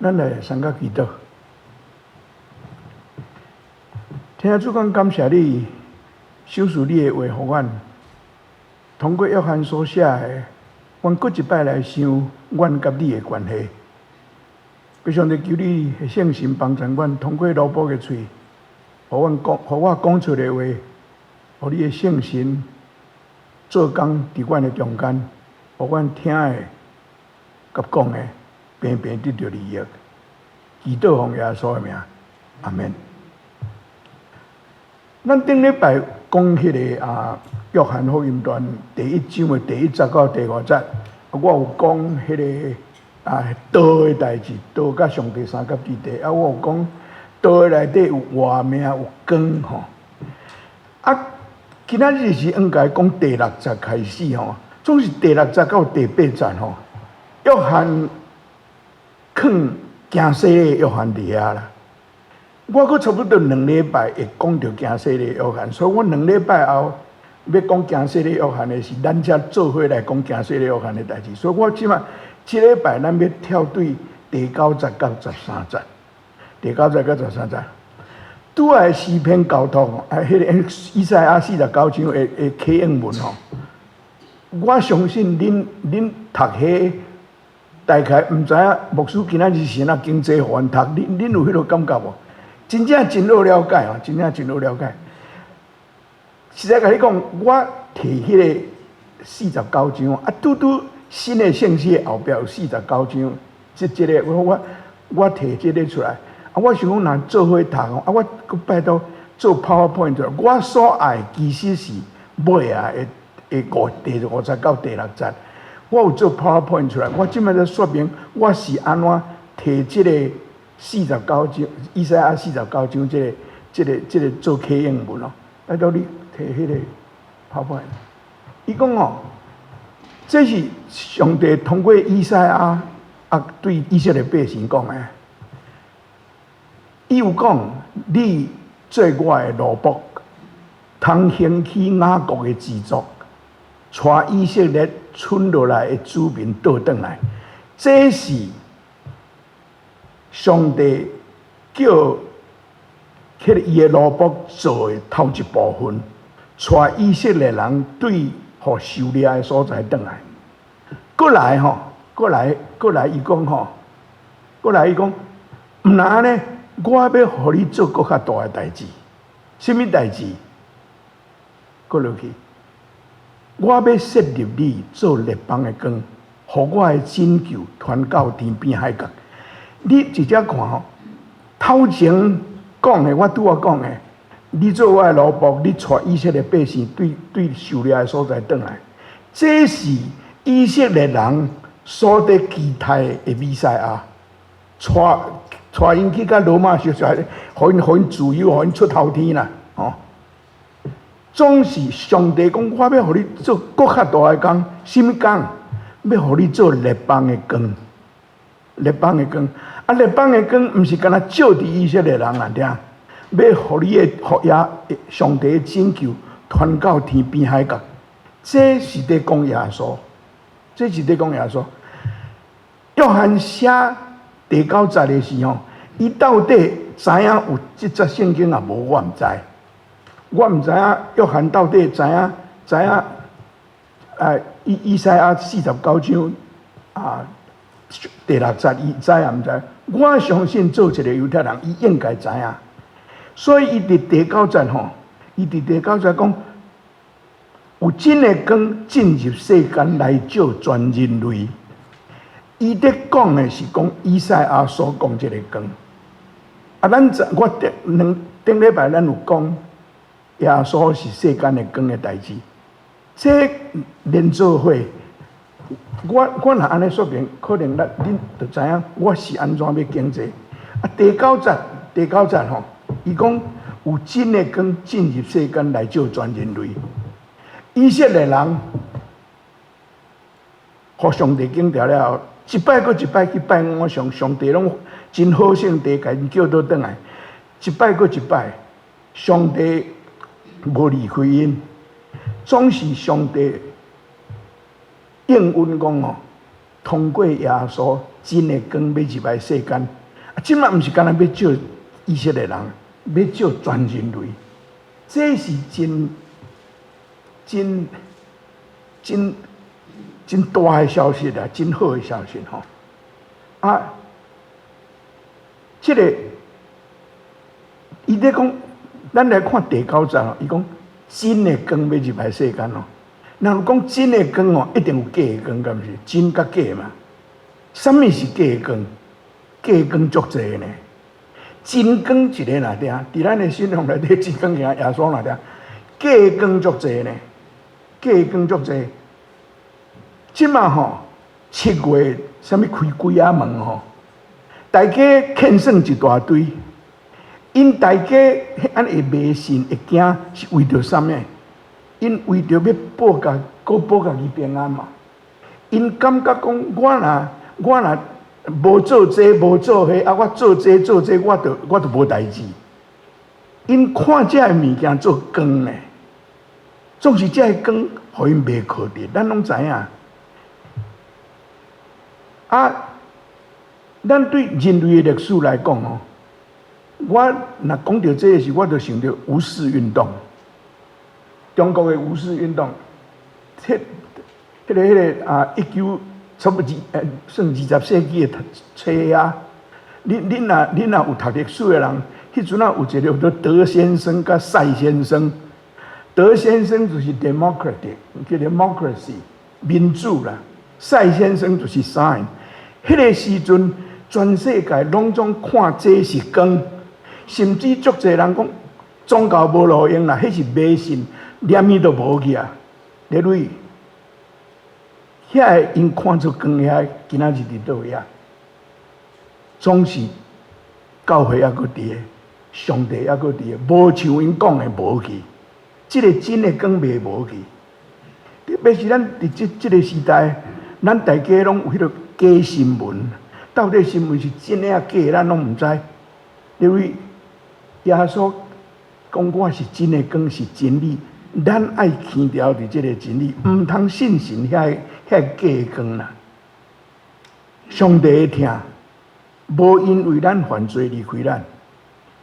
咱来三甲祈祷。听主讲，感谢你赏赐你的话，互阮通过约翰所写的，阮搁一摆来想阮甲你的关系。非常地求你的圣神帮助阮，通过罗卜的嘴，互我讲出的话，互你的圣神做工伫阮的中间，互阮听的甲讲的，平平得到利益。祈祷奉耶稣的名，阿免。咱顶礼拜讲迄个约翰福音传第1章的第1节到第5节，我有讲迄个道的代志，道甲上帝三甲之地。我有讲道的内底有活命有光吼。今仔日是应该讲第6节开始吼，总是第6节到第8节吼。约翰放惊死的约翰伫遐啦。我阁差不多2礼拜会讲到惊死的约翰，所以我2礼拜后要讲惊死的约翰的是咱遮做伙来讲惊死的约翰的代志。所以我即马这礼拜咱要跳对第9节到13节，第9节到13节。拄爱诗篇交通，迄个以赛亚49章的起应文吼。我相信恁读迄大概毋知影牧师今仔日是哪经济互阮读，恁有迄个感觉无？真正真好了解哦，真正真好了解。实在甲你讲，我摕迄个49章拄新的圣诗后壁有49章，这个我摕这个出来。我想讲，若做伙读哦，我佮拜托做 PowerPoint 出来。我所爱其实是尾啊第5节到第6节，我有做 PowerPoint 出来。我即摆在说明我是安怎摕这个49章，以赛亚49章这个做起应文哦。拜托你摕迄个 PowerPoint。伊讲哦，这是上帝通过以赛亚对以色列百姓讲的。伊有讲，你做我的奴仆，通兴起雅各的支族，带以色列剩落来的子民倒转来。这是上帝叫迄个伊的奴仆做的头一部分，带以色列人对互受掠的所在转来。过来吼，过来，伊讲吼，过来伊讲，毋然安尼。我要互你做搁较大的代志，什么代志？搁落去，我要设立你做列邦的光，互我的拯救传到天边海角。你直接看吼，头前讲的，我拄仔讲的，你做我的奴仆，你带以色列百姓对受掠的所在转来，这是以色列人所得期待的弥赛亚，带因去甲罗马学校，互因自由，互因出头天啦！哦，总是上帝讲，我要互你做搁较大的工，什么工？要互你做列邦的光，列邦的光。列邦的光，毋是干那照伫以色列人啊，听，要互你的福音，上帝的拯救传到天边海角。这是在讲耶稣，这是在讲耶稣。约翰写第9节的时候，伊到底知影有这节圣经啊？无，我毋知。我毋知影约翰到底知影以赛亚49章第6节，伊知影毋知？我相信做一个犹太人，伊应该知影。所以伊伫第9节吼，伊伫第9节讲，有真的光进入世间来照全人类。伊伫讲的是讲以赛亚所讲这个光。我顶礼拜咱有讲耶稣是世间的光的代志，这连做伙，我若安尼说明，可能恁就知影我是安怎要经济。第9节吼，伊讲有真的光进入世间来照全人类。以色列人互上帝敬调了后，一摆搁一摆去拜偶像，上帝拢真好性地甲因叫倒转来，一摆搁一摆，上帝无离开因，总是上帝应允讲哦，通过耶稣真的光要入来世间。啊，即摆毋是干那要救以色列人，要救全人类，这是真大的消息啦，真好的消息吼。啊，这个伊咧讲，咱来看第9章哦，伊讲真的光要入来世间哦。若讲真的光哦，一定有假的光，敢毋是？真甲假嘛？什么是假的光？假的光足侪呢。真光一个哪点？伫咱的信仰内底，真光行耶稣哪点？假的光足侪呢？假的光足侪。即马吼7月，啥物开几啊门吼？大家欠算一大堆，因大家安会迷信会惊，是为着啥物？因为着要保家己平安嘛。因感觉讲，我若无做这无做迄，啊，我做这，我着无代志。因看这物件做光呢，总是这光，互因袂靠着，咱拢知影。啊，咱对人类的历史来讲哦，我若讲到这个时，我就想到五四运动，中国的五四运动，迄个啊，19差不多算20世纪的册啊。恁若有读历史的人，迄阵啊有一个叫做德先生甲赛先生。德先生就是 democracy 民主啦，赛先生就是 sign。迄个时阵，全世界拢总看这是光，甚至足侪人讲宗教无路用啦，迄是迷信，连伊都无去啊。例如，遐因看出光遐，今仔日伫倒位啊？总是教会还阁伫个，上帝还阁伫个，无像因讲的无去。即个真的光袂无去。特别是咱伫即个时代，咱大家拢有迄个假新闻，到底新闻是真的啊假的，咱拢毋知。因为耶稣讲我是真的光，是真理，咱爱强调伫即个真理，毋通信遐假的光啦。上帝会听，无因为咱犯罪离开咱，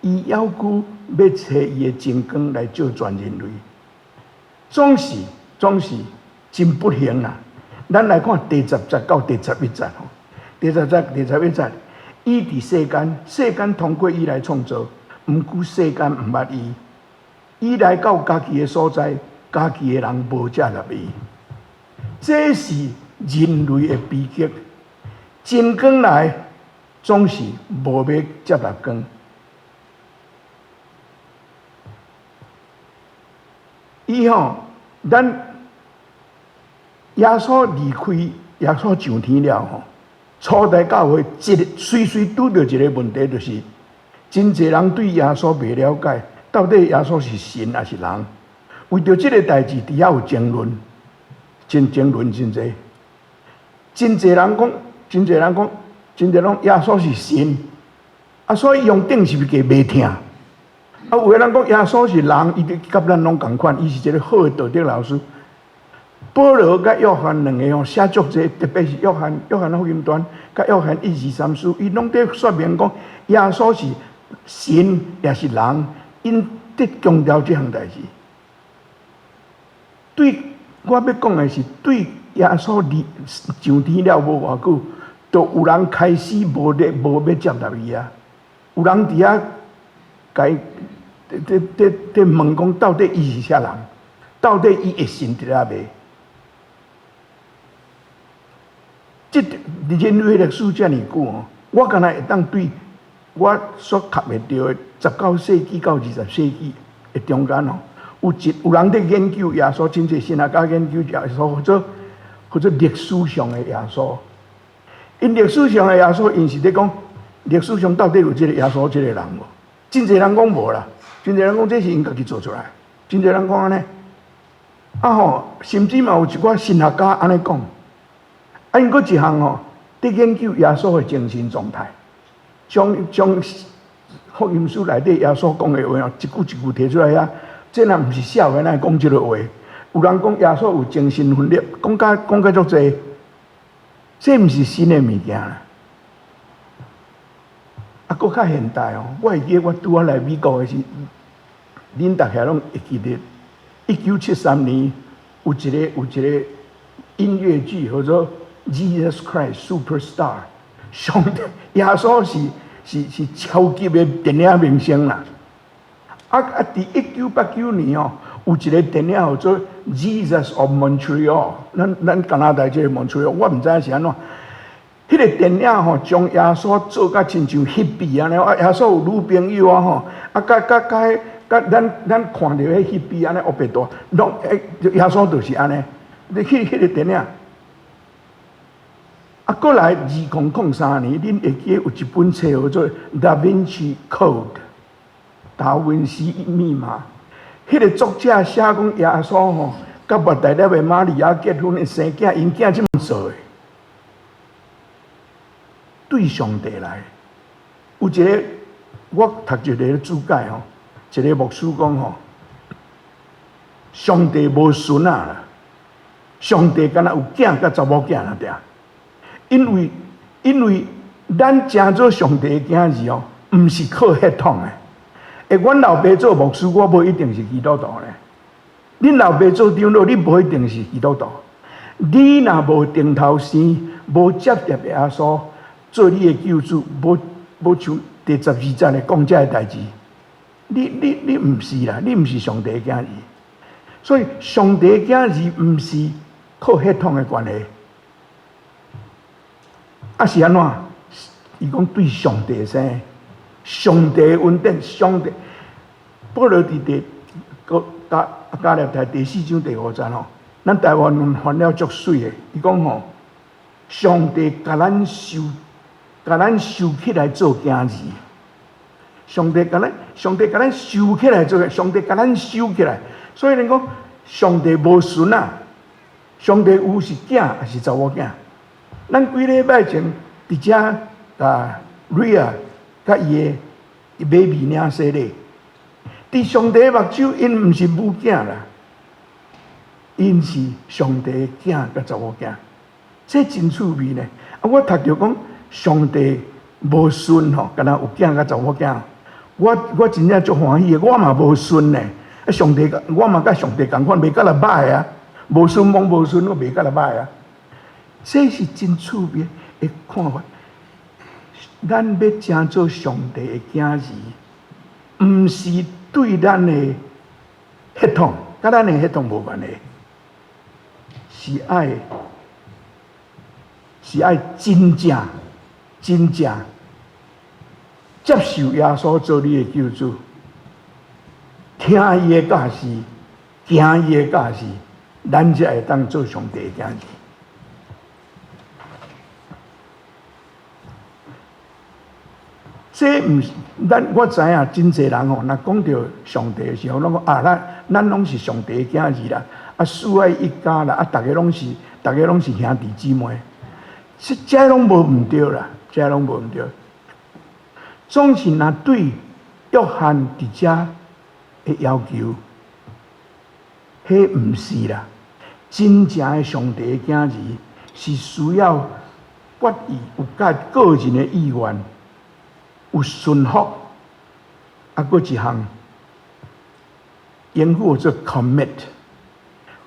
伊要求要找伊的真光来救全人类，总是真不幸啦。咱来看第10节到第11节吼，第10节、第11节，伊伫世间通过伊来创造，毋过世间毋捌伊。伊来到家己的所在，家己的人无接纳伊。这是人类的悲剧。真光来，总是无要接纳光。伊吼，咱耶稣离开，耶稣上天了吼。初代教会随拄着一个问题，就是真侪人对耶稣未了解，到底耶稣是神还是人？为着这个代志，底下有争论，争论真侪。真侪人讲耶稣是神，啊，所以用顶是不是加袂听？啊，有个人讲耶稣是人，伊甲咱拢共款，伊是一个好的道德老师。保罗甲约翰两个写足侪，特别是约翰福音传甲约翰1、2、3书，伊拢在说明讲耶稣是神也是人，因得强调这项代志。对我要讲的是，对耶稣上天了无偌久，就有人开始无要接纳伊啊。有人伫遐甲在问讲，到底伊是啥人？到底伊会信得啊未？这人类历史遮尔久哦，我敢若会当对我所读会到的19世纪到20世纪的中间哦，有人在研究耶稣，真侪神学家研究耶稣，或者历史上的耶稣。因历史上的耶稣，因是咧讲历史上到底有这个耶稣这个人无？真侪人讲无啦，真侪人讲这是因家己做出来，真侪人讲安尼。啊吼，甚至嘛有一寡神学家安尼讲。啊，因搁一项吼，伫研究耶稣的精神状态，将福音书内底耶稣讲的话哦，一句一句提出来啊。这若毋是笑话，咱讲这个话。有人讲耶稣有精神分裂，讲甲足济。这毋是新的物件啦。啊，搁较现代哦，我会记得我拄仔来美国的时，恁大家拢会记得，1973年有一个音乐剧叫做《Jesus Christ Superstar》，上帝耶稣是超级的电影明星啦。伫1989年哦，有一个电影叫做《Jesus of Montreal》，咱加拿大这个 Montreal， 我毋知影是安怎。迄个电影吼，将耶稣做甲亲像hippie安尼，啊，耶稣有女朋友啊吼，啊，甲咱看到迄hippie安尼黑白大，拢耶稣就是安尼。迄个电影，啊，过来2003年，恁会记有一本册叫做《Da Vinci Code》达文西密码。迄个作者写讲耶稣吼，甲莫大粒的玛利亚结婚生囝，因囝这么做的。对上帝来，有一个我读一个注解吼，一个牧师讲吼，上帝无孙啊啦，上帝敢若有囝甲查某囝啦俩，因为咱成做上帝的囝儿哦，毋是靠血统的。阮老爸做牧师，我无一定是基督徒咧；恁老爸做长老，你无一定是基督徒。你若无定头生，无接触耶稣。做你的救主，无像第12节的讲这个代志，你毋是啦，你毋是上帝的囝儿，所以上帝的囝儿毋是靠血统的关系，啊是安怎？伊讲对上帝生，上帝恩典，上帝。保罗伫加勒台第4章第5节吼，咱台湾人翻了足水的，伊讲吼，上帝甲咱收起来做囝儿，上帝甲咱收起来做，上帝甲咱收起来。所以人讲，上帝无孙啊，上帝有是囝还是查某囝？咱几礼拜前伫遮瑞亚甲伊的 baby 领洗礼，伫上帝的目睭，因毋是母囝啦，因是上帝的囝甲查某囝，这真趣味呢。啊，我读着讲。上帝无孙吼，敢若有囝甲查某囝，我真正足欢喜的。我嘛无孙呢，啊上帝，我嘛甲上帝共款，袂甲来歹啊。无孙罔无孙，我袂甲来歹啊。这是真趣味的看法。咱要成做上帝的囝儿，毋是对咱的血统，甲咱的血统无关系，是爱真正接受耶稣做你的救主，听伊的教示，行伊的教示，咱才会当做上帝的囝儿。这毋是我知影真侪人吼，若讲到上帝的时候，拢讲啊，咱拢是上帝的囝儿啦，啊，主爱一家啦，啊，大家拢是兄弟姊妹，这拢无毋对啦。这拢无毋对，总是若对约翰伫遮的要求，迄毋是啦。真正的上帝的囝儿是需要决意有甲个人的意愿，有顺服，啊，搁一项英语做 commit。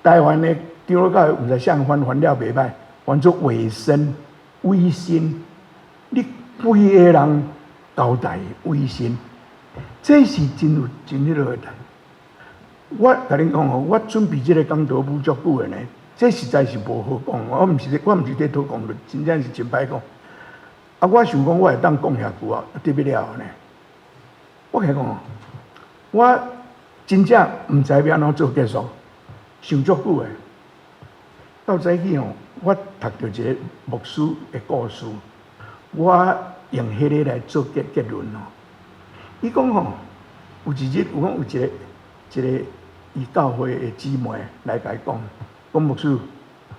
台湾的长老教会毋知啥翻了袂歹，翻做委身、委身。你几个人交代委身，这是真迄落的代。我甲恁讲吼，我准备这个讲道不足久的呢，这实在是无好讲。我毋是在讨讲论，真正是真歹讲。啊，我想讲，我会当讲遐句啊，对不了呢。我甲讲，我真正毋知要安怎做结束，想足久的。到早起吼，我读到一个牧师的故事。我用迄个来做结论哦。伊讲吼，有一日有一个伊教会的姊妹来甲伊讲牧师，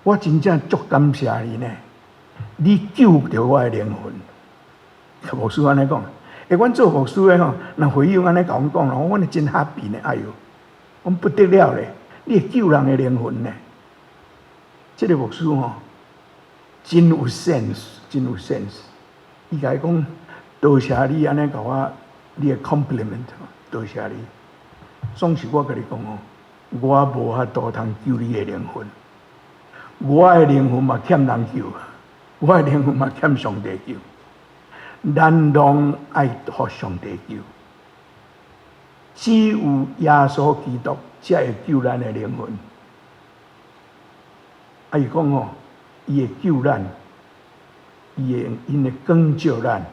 我真正足感谢你呢，你救着我的灵魂。牧师安尼讲，阮做牧师的吼，若会友安尼甲阮讲咯，阮真happy呢，哎哟，阮不得了咧，你会救人的灵魂呢。这个牧师吼，真有 sense， 真有 sense。伊甲伊讲，多谢你安尼甲我你的 compliment， 多谢你。总是我甲你讲哦，我无法度通救你的灵魂，我的灵魂嘛欠人救，我的灵魂嘛欠上帝救。咱拢爱互上帝救，只有耶稣基督才会救咱的灵魂。啊，伊讲哦，伊会救咱，因会拯救咱。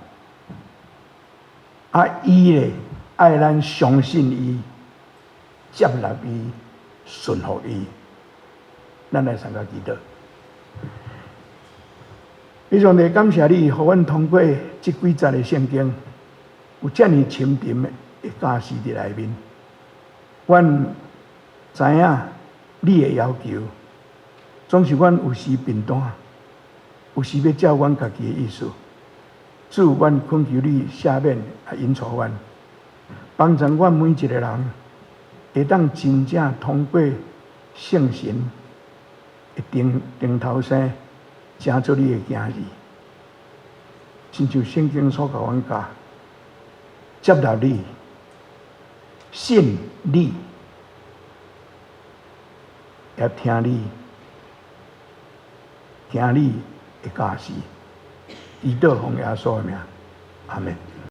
啊，伊咧爱咱相信伊，接纳伊，顺服伊。咱来参加祈祷。非常地感谢你，互阮通过这几节的圣经，有遮尔深沉的假释伫内面。阮知影你的要求，总是阮有时变单，有时要照阮家己的意思。主，阮恳求你赦免，引导阮，帮助阮每一个人，会当真正通过圣神的定头生。成做你的囝儿，亲像圣经所教阮教，接纳你，信你，也听你的教示，祈祷奉耶稣的名，阿门。